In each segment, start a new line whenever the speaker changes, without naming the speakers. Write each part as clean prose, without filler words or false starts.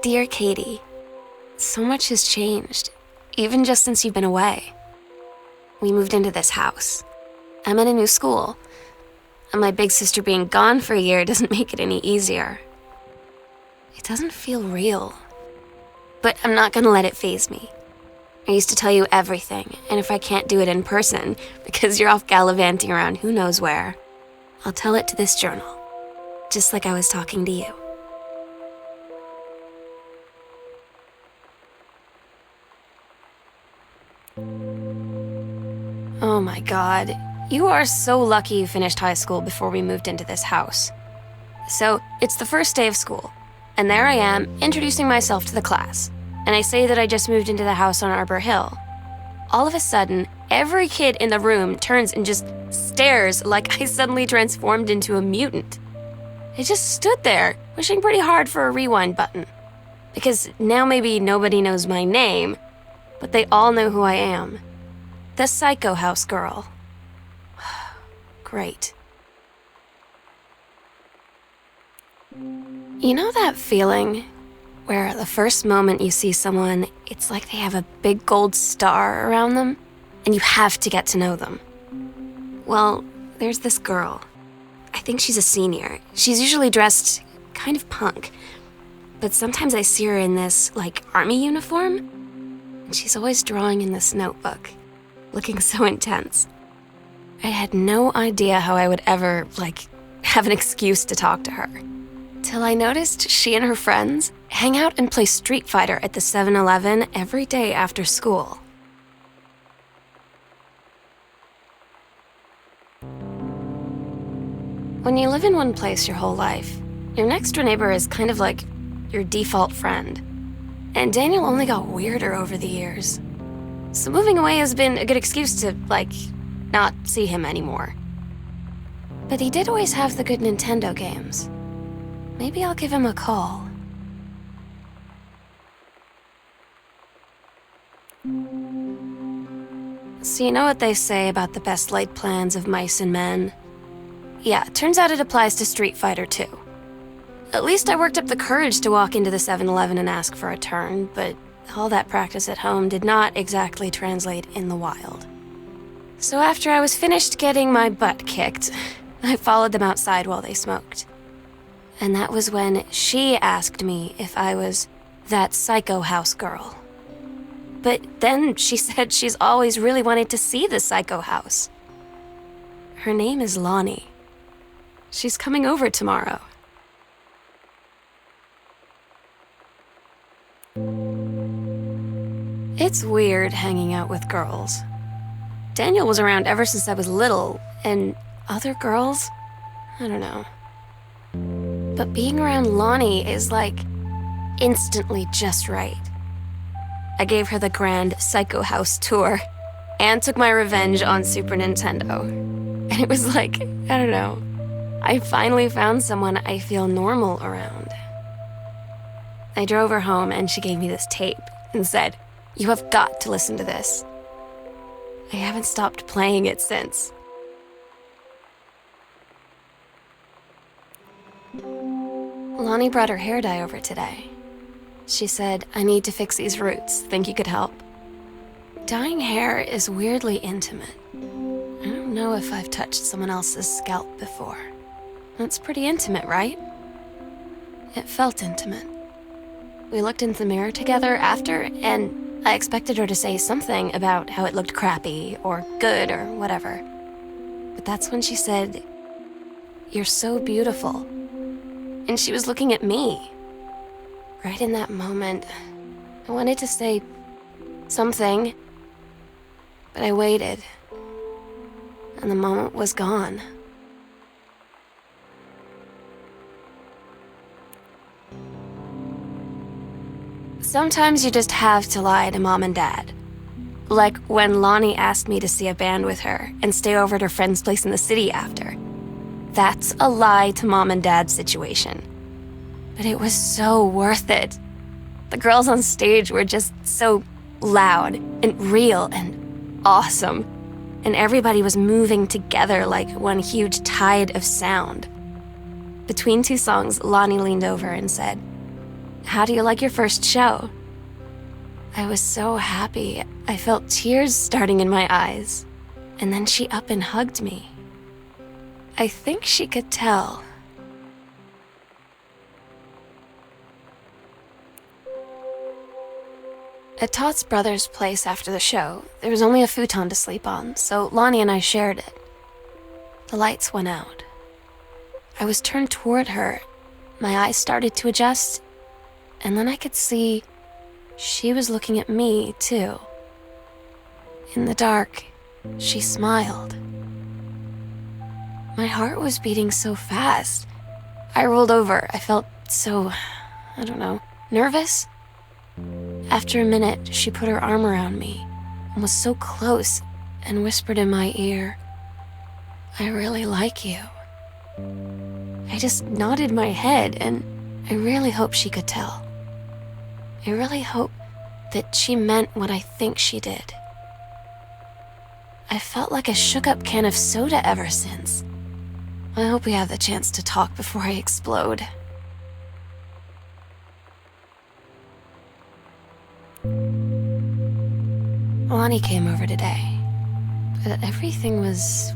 Dear Katie, so much has changed, even just since you've been away. We moved into this house. I'm at a new school, and my big sister being gone for a year doesn't make it any easier. It doesn't feel real, but I'm not gonna let it faze me. I used to tell you everything, and if I can't do it in person, because you're off gallivanting around who knows where, I'll tell it to this journal, just like I was talking to you. Oh my God, you are so lucky you finished high school before we moved into this house. So, it's the first day of school, and there I am, introducing myself to the class, and I say that I just moved into the house on Arbor Hill. All of a sudden, every kid in the room turns and just stares like I suddenly transformed into a mutant. I just stood there, wishing pretty hard for a rewind button. Because now maybe nobody knows my name, but they all know who I am. The Psycho House girl. Great. You know that feeling where the first moment you see someone, it's like they have a big gold star around them, and you have to get to know them? Well, there's this girl. I think she's a senior. She's usually dressed kind of punk, but sometimes I see her in this, army uniform, and she's always drawing in this notebook, looking so intense. I had no idea how I would ever, have an excuse to talk to her. Till I noticed she and her friends hang out and play Street Fighter at the 7-Eleven every day after school. When you live in one place your whole life, your next door neighbor is kind of like your default friend. And Daniel only got weirder over the years. So moving away has been a good excuse to, not see him anymore. But he did always have the good Nintendo games. Maybe I'll give him a call. So you know what they say about the best laid plans of mice and men? Yeah, turns out it applies to Street Fighter too. At least I worked up the courage to walk into the 7-Eleven and ask for a turn, but all that practice at home did not exactly translate in the wild. So after I was finished getting my butt kicked, I followed them outside while they smoked. And that was when she asked me if I was that Psycho House girl. But then she said she's always really wanted to see the Psycho House. Her name is Lonnie. She's coming over tomorrow. It's weird hanging out with girls. Daniel was around ever since I was little, and other girls? I don't know. But being around Lonnie is instantly just right. I gave her the grand Psycho House tour and took my revenge on Super Nintendo. And it was I don't know. I finally found someone I feel normal around. I drove her home and she gave me this tape and said, "You have got to listen to this." I haven't stopped playing it since. Lonnie brought her hair dye over today. She said, "I need to fix these roots. Think you could help?" Dyeing hair is weirdly intimate. I don't know if I've touched someone else's scalp before. That's pretty intimate, right? It felt intimate. We looked in the mirror together after, and I expected her to say something about how it looked crappy or good or whatever. But that's when she said, "You're so beautiful." And she was looking at me. Right in that moment, I wanted to say something, but I waited, and the moment was gone. Sometimes you just have to lie to Mom and Dad. Like when Lonnie asked me to see a band with her and stay over at her friend's place in the city after. That's a lie to Mom and Dad situation. But it was so worth it. The girls on stage were just so loud and real and awesome. And everybody was moving together like one huge tide of sound. Between two songs, Lonnie leaned over and said, How do you like your first show? I was so happy. I felt tears starting in my eyes. And then she up and hugged me. I think she could tell. At Todd's brother's place after the show, there was only a futon to sleep on, so Lonnie and I shared it. The lights went out. I was turned toward her. My eyes started to adjust, and then I could see she was looking at me, too. In the dark, she smiled. My heart was beating so fast. I rolled over. I felt so, I don't know, nervous. After a minute, she put her arm around me and was so close and whispered in my ear, "I really like you." I just nodded my head, and I really hope she could tell. I really hope that she meant what I think she did. I felt like a shook-up can of soda ever since. I hope we have the chance to talk before I explode. Lonnie came over today, but everything was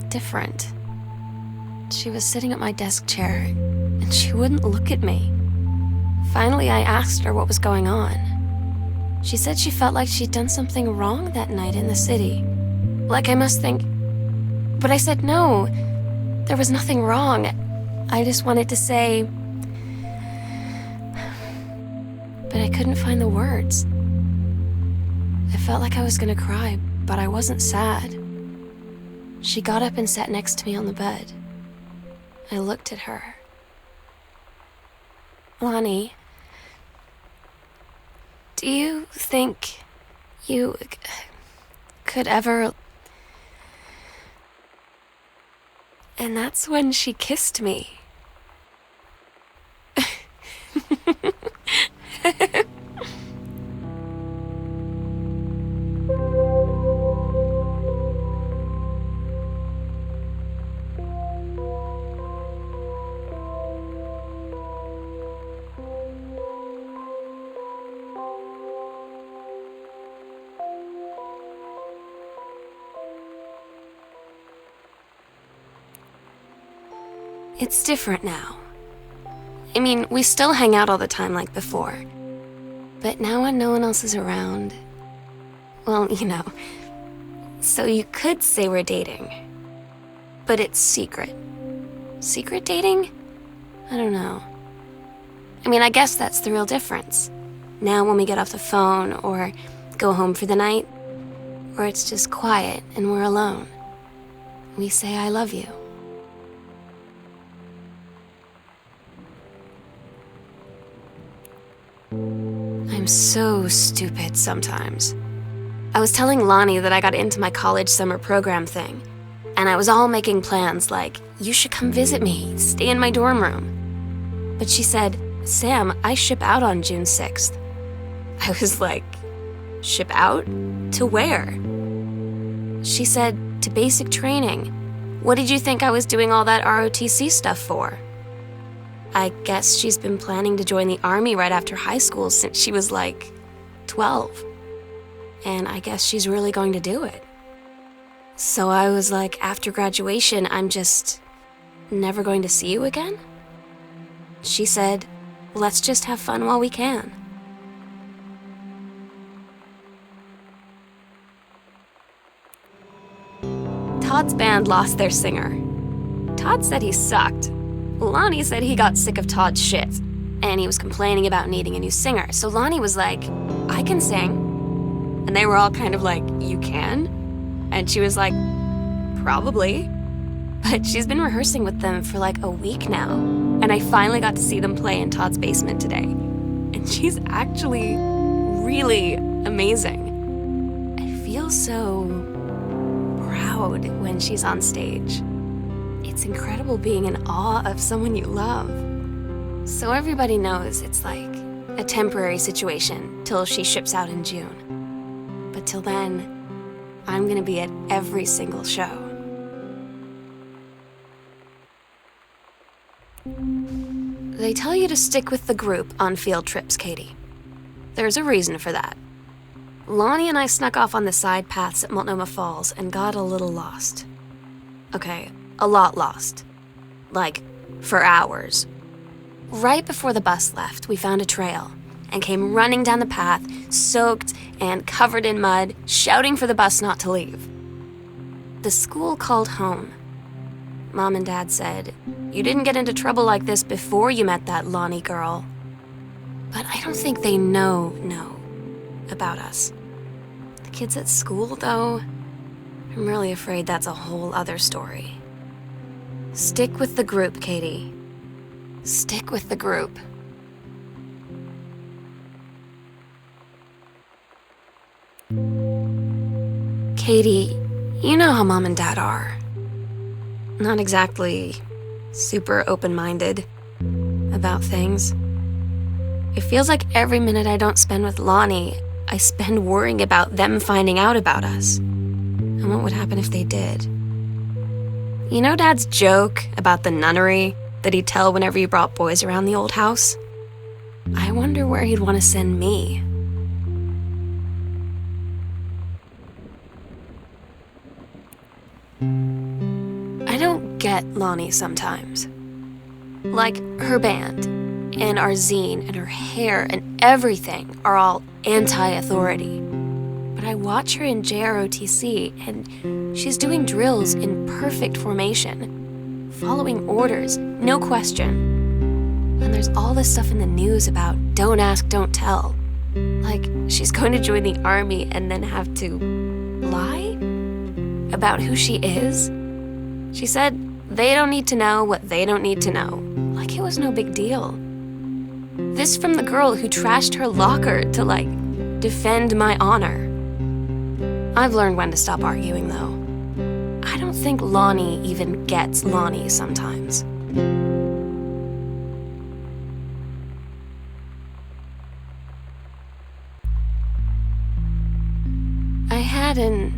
different. She was sitting at my desk chair, and she wouldn't look at me. Finally, I asked her what was going on. She said she felt like she'd done something wrong that night in the city. Like I must think... But I said no, there was nothing wrong. I just wanted to say... But I couldn't find the words. I felt like I was gonna cry, but I wasn't sad. She got up and sat next to me on the bed. I looked at her. Lonnie, do you think you could ever... And that's when she kissed me. It's different now. I mean, we still hang out all the time like before. But now when no one else is around, well, you know, so you could say we're dating. But it's secret. Secret dating? I don't know. I mean, I guess that's the real difference. Now when we get off the phone or go home for the night, or it's just quiet and we're alone, we say I love you. I'm so stupid sometimes. I was telling Lonnie that I got into my college summer program thing, and I was all making plans like, you should come visit me, stay in my dorm room. But she said, Sam, I ship out on June 6th. I was like, ship out? To where? She said, to basic training. What did you think I was doing all that ROTC stuff for? I guess she's been planning to join the Army right after high school since she was like 12. And I guess she's really going to do it. So I was like, after graduation, I'm just never going to see you again? She said, let's just have fun while we can. Todd's band lost their singer. Todd said he sucked. Lonnie said he got sick of Todd's shit, and he was complaining about needing a new singer. So Lonnie was like, I can sing. And they were all kind of like, you can? And she was like, probably. But she's been rehearsing with them for like a week now, and I finally got to see them play in Todd's basement today. And she's actually really amazing. I feel so proud when she's on stage. It's incredible being in awe of someone you love. So everybody knows it's like a temporary situation till she ships out in June. But till then, I'm gonna be at every single show. They tell you to stick with the group on field trips, Katie. There's a reason for that. Lonnie and I snuck off on the side paths at Multnomah Falls and got a little lost. Okay, a lot lost. Like, for hours. Right before the bus left, we found a trail and came running down the path, soaked and covered in mud, shouting for the bus not to leave. The school called home. Mom and Dad said, "You didn't get into trouble like this before you met that Lonnie girl." But I don't think they know about us. The kids at school, though, I'm really afraid that's a whole other story. Stick with the group, Katie. Stick with the group. Katie, you know how Mom and Dad are. Not exactly super open-minded about things. It feels like every minute I don't spend with Lonnie, I spend worrying about them finding out about us. And what would happen if they did? You know Dad's joke about the nunnery that he'd tell whenever he brought boys around the old house? I wonder where he'd want to send me. I don't get Lonnie sometimes. Like, her band, and our zine, and her hair, and everything are all anti-authority. But I watch her in JROTC, and she's doing drills in perfect formation, following orders, no question. And there's all this stuff in the news about don't ask, don't tell. Like, she's going to join the army and then have to lie about who she is. She said they don't need to know what they don't need to know. Like it was no big deal. This from the girl who trashed her locker to, like, defend my honor. I've learned when to stop arguing, though. I don't think Lonnie even gets Lonnie sometimes. I had an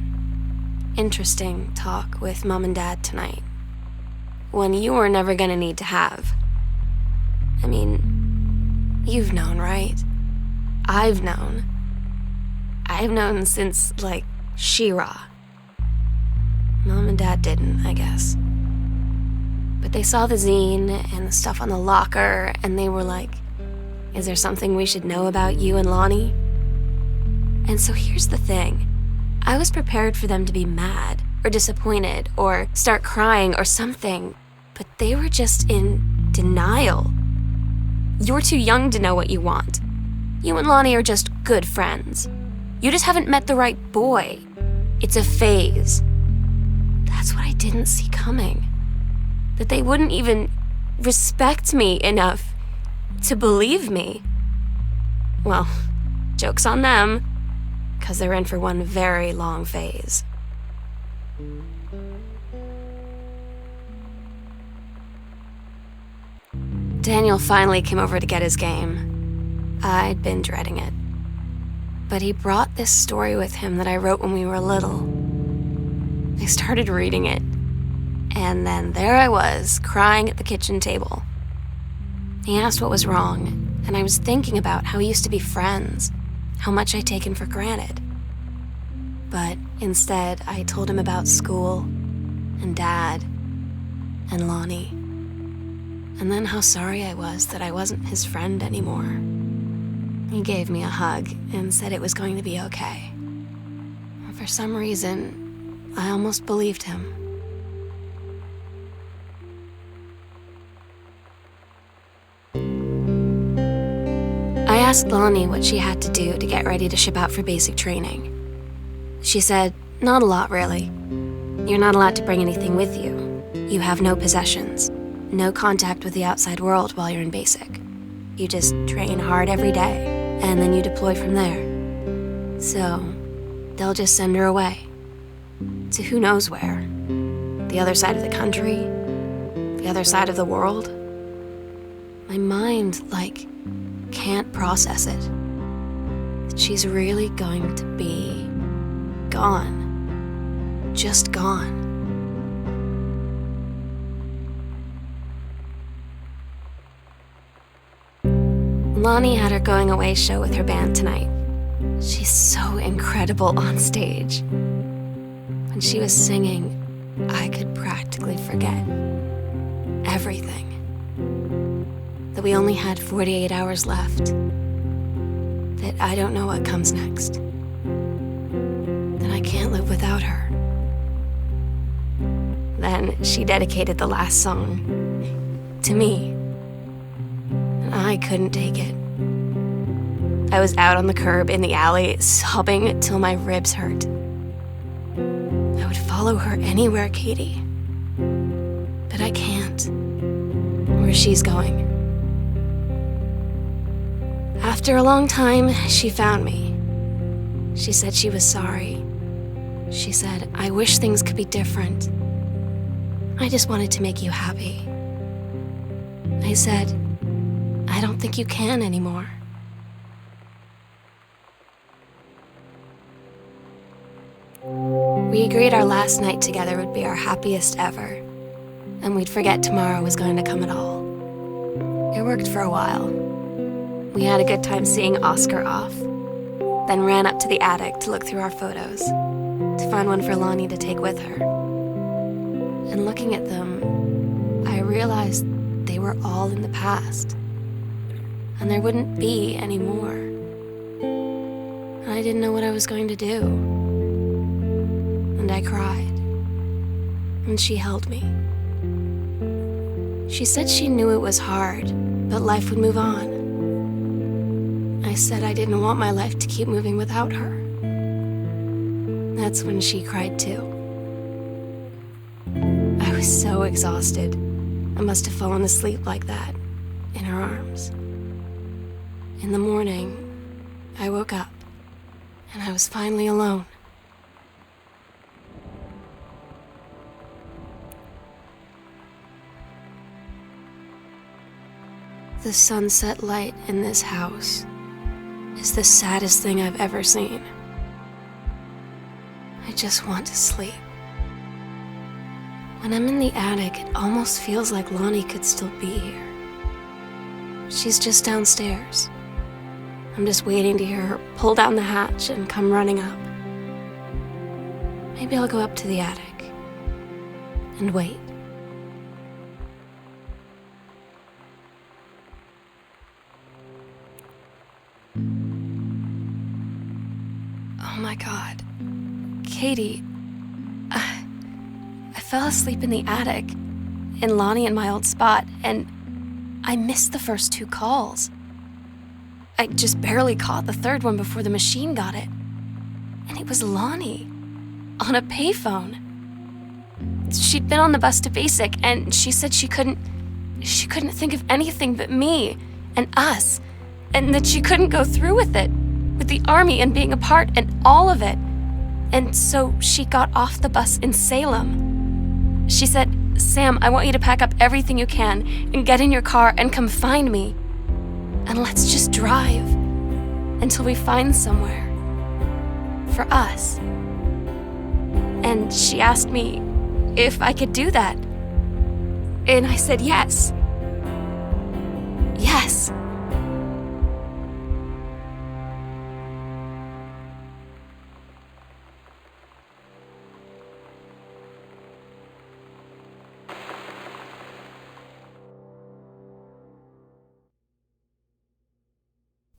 interesting talk with Mom and Dad tonight. One you were never gonna need to have. I mean, you've known, right? I've known. I've known since, like, She-Ra. Mom and Dad didn't, I guess. But they saw the zine and the stuff on the locker, and they were like, is there something we should know about you and Lonnie? And so here's the thing. I was prepared for them to be mad, or disappointed, or start crying, or something. But they were just in denial. You're too young to know what you want. You and Lonnie are just good friends. You just haven't met the right boy. It's a phase. That's what I didn't see coming. That they wouldn't even respect me enough to believe me. Well, joke's on them, 'cause they're in for one very long phase. Daniel finally came over to get his game. I'd been dreading it. But he brought this story with him that I wrote when we were little. I started reading it, and then there I was, crying at the kitchen table. He asked what was wrong, and I was thinking about how we used to be friends, how much I'd taken for granted. But instead, I told him about school, and Dad, and Lonnie. And then how sorry I was that I wasn't his friend anymore. He gave me a hug and said it was going to be okay. And for some reason, I almost believed him. I asked Lonnie what she had to do to get ready to ship out for basic training. She said, not a lot, really. You're not allowed to bring anything with you. You have no possessions, no contact with the outside world while you're in basic. You just train hard every day, and then you deploy from there. So, they'll just send her away. To who knows where. The other side of the country? The other side of the world? My mind, like, can't process it. That she's really going to be gone. Just gone. Lonnie had her going away show with her band tonight. She's so incredible on stage. When she was singing, I could practically forget everything. That we only had 48 hours left. That I don't know what comes next. That I can't live without her. Then she dedicated the last song to me. And I couldn't take it. I was out on the curb in the alley, sobbing till my ribs hurt. I would follow her anywhere, Katie. But I can't. Where she's going. After a long time, she found me. She said she was sorry. She said, I wish things could be different. I just wanted to make you happy. I said, I don't think you can anymore. We agreed our last night together would be our happiest ever, and we'd forget tomorrow was going to come at all. It worked for a while. We had a good time seeing Oscar off, then ran up to the attic to look through our photos, to find one for Lonnie to take with her. And looking at them, I realized they were all in the past, and there wouldn't be any more. And I didn't know what I was going to do. And I cried, and she held me. She said she knew it was hard, but life would move on. I said I didn't want my life to keep moving without her. That's when she cried too. I was so exhausted. I must have fallen asleep like that, in her arms. In the morning, I woke up, and I was finally alone. The sunset light in this house is the saddest thing I've ever seen. I just want to sleep. When I'm in the attic, it almost feels like Lonnie could still be here. She's just downstairs. I'm just waiting to hear her pull down the hatch and come running up. Maybe I'll go up to the attic and wait. Oh my God. Katie, I fell asleep in the attic, in Lonnie and my old spot, and I missed the first 2 calls. I just barely caught the third one before the machine got it. And it was Lonnie, on a payphone. She'd been on the bus to Basic, and she said she couldn't think of anything but me and us, and that she couldn't go through with it, with the army and being apart and all of it. And so she got off the bus in Salem. She said, Sam, I want you to pack up everything you can and get in your car and come find me. And let's just drive until we find somewhere for us. And she asked me if I could do that. And I said yes. Yes.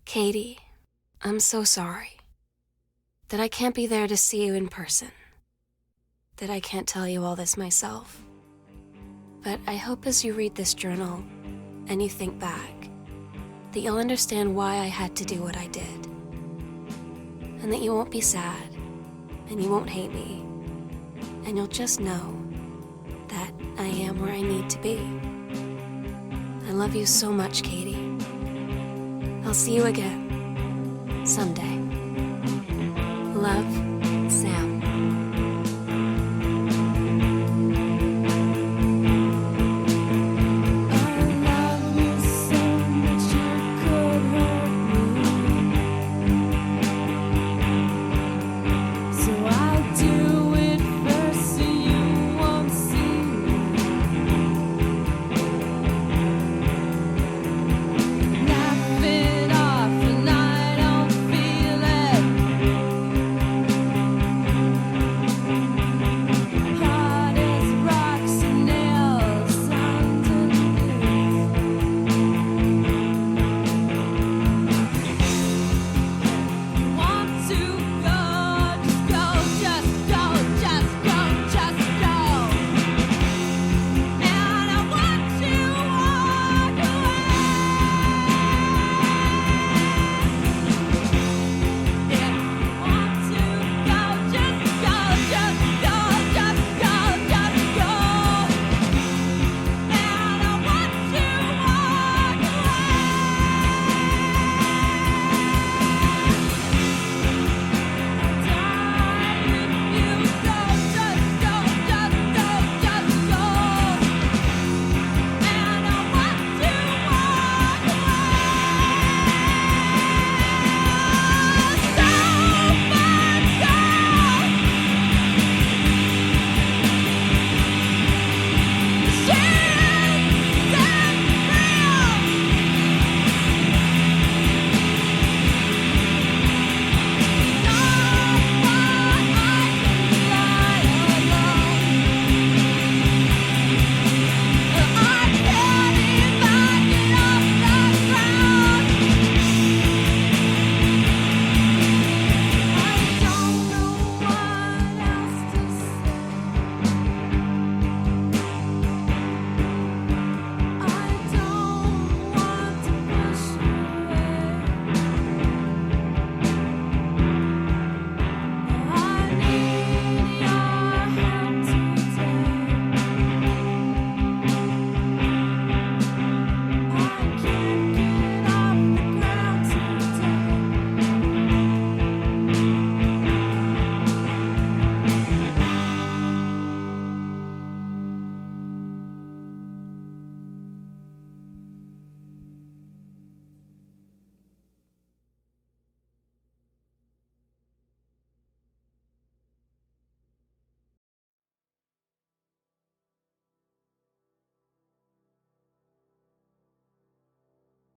Katie, I'm so sorry that I can't be there to see you in person, that I can't tell you all this myself. But I hope as you read this journal and you think back, that you'll understand why I had to do what I did, and that you won't be sad, and you won't hate me, and you'll just know that I am where I need to be. I love you so much, Katie. I'll see you again someday. Love,